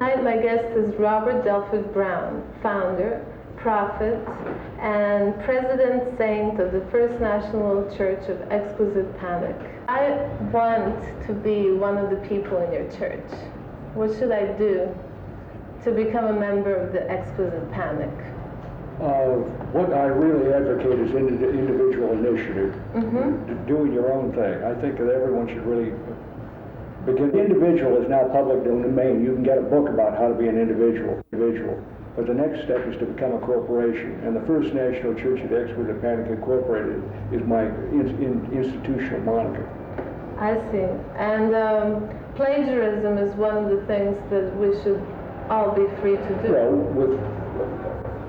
Tonight my guest is Robert Delford Brown, founder, prophet, and president saint of the First National Church of Exquisite Panic. I want to be one of the people in your church. What should I do to become a member of the Exquisite Panic? What I really advocate is individual initiative, doing your own thing. I think that everyone should really begin. The individual is now public domain. You can get a book about how to be an individual. But the next step is to become a corporation. And the First National Church of the Exquisite Panic Incorporated is my institutional moniker. I see. And plagiarism is one of the things that we should all be free to do.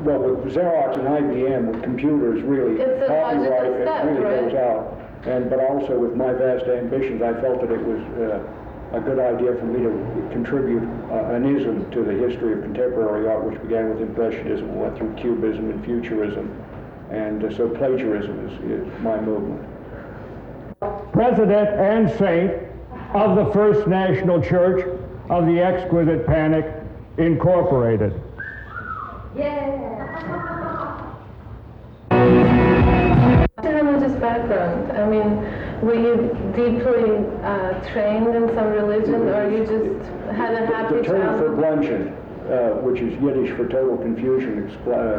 Well, with Xerox and IBM, with computers, really, it's a copyright logical step, really right? goes out. But also with my vast ambitions, I felt that it was a good idea for me to contribute an ism to the history of contemporary art, which began with Impressionism, went through Cubism and Futurism, and so plagiarism is my movement. President and saint of the First National Church of the Exquisite Panic Incorporated. Religious background. I mean, were you deeply trained in some religion, or you just had a happy The term childhood? "verblunchen," which is Yiddish for total confusion,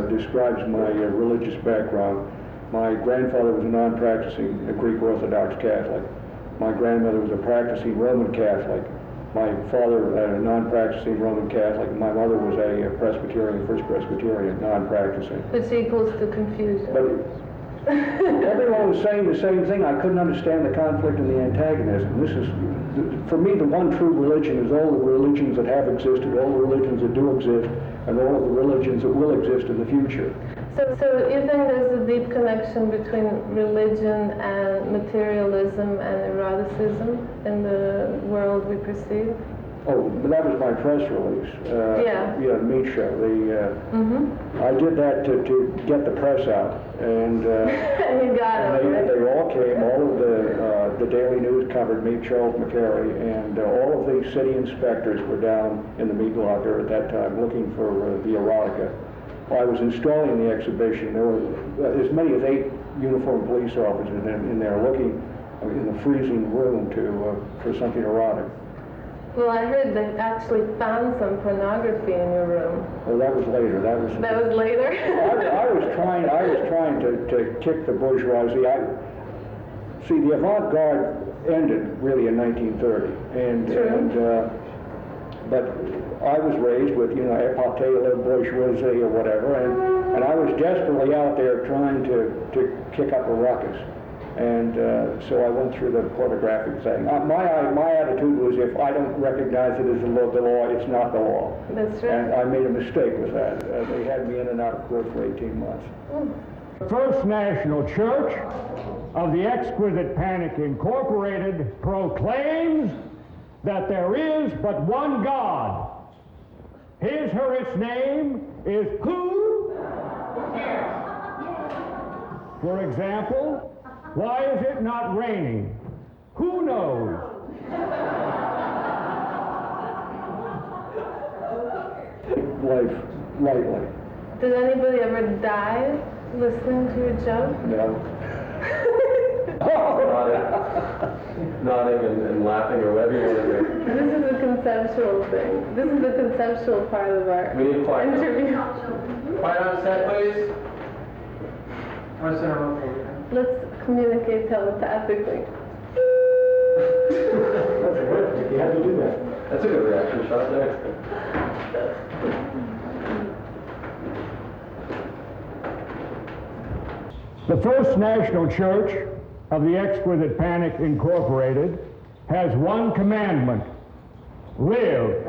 describes my religious background. My grandfather was a non-practicing Greek Orthodox Catholic. My grandmother was a practicing Roman Catholic. My father, a non-practicing Roman Catholic, and my mother was a Presbyterian, First Presbyterian, non-practicing. Which equals to confusion. But everyone was saying the same thing. I couldn't understand the conflict and the antagonism. This is, for me, the one true religion is all the religions that have existed, all the religions that do exist, and all of the religions that will exist in the future. So you think there's a deep connection between religion and materialism and eroticism in the world we perceive? Oh, but that was my press release. Yeah, Meat Show. I did that to get the press out, and and you got it, right? they all came. All of the Daily News covered me, Charles McCary, and all of the city inspectors were down in the meat locker at that time looking for the erotica. While I was installing the exhibition, there were as many as 8 uniformed police officers in there looking in the freezing room for something erotic. Well, I heard they actually found some pornography in your room. Well, that was later. That was later? I was trying to kick the bourgeoisie. See, the avant-garde ended really in 1930, but I was raised with, épaté la bourgeoisie or whatever, and I was desperately out there trying to kick up a ruckus. And so I went through the pornographic thing. My attitude was, if I don't recognize it as the law, it's not the law. That's right. And I made a mistake with that. They had me in and out of court for 18 months. The First National Church of the Exquisite Panic Incorporated proclaims that there is but one God. His or its name is who? For example, why is it not raining? Who knows? Life lightly. Did anybody ever die listening to your joke? No. Nodding and laughing or whatever you want to do. This is a conceptual thing. This is the conceptual part of our interview. Quiet on set, please. Let's communicate telepathically. That's good. You had to do that. That's a good reaction shot there. The First National Church of the Exquisite Panic Incorporated has one commandment: live.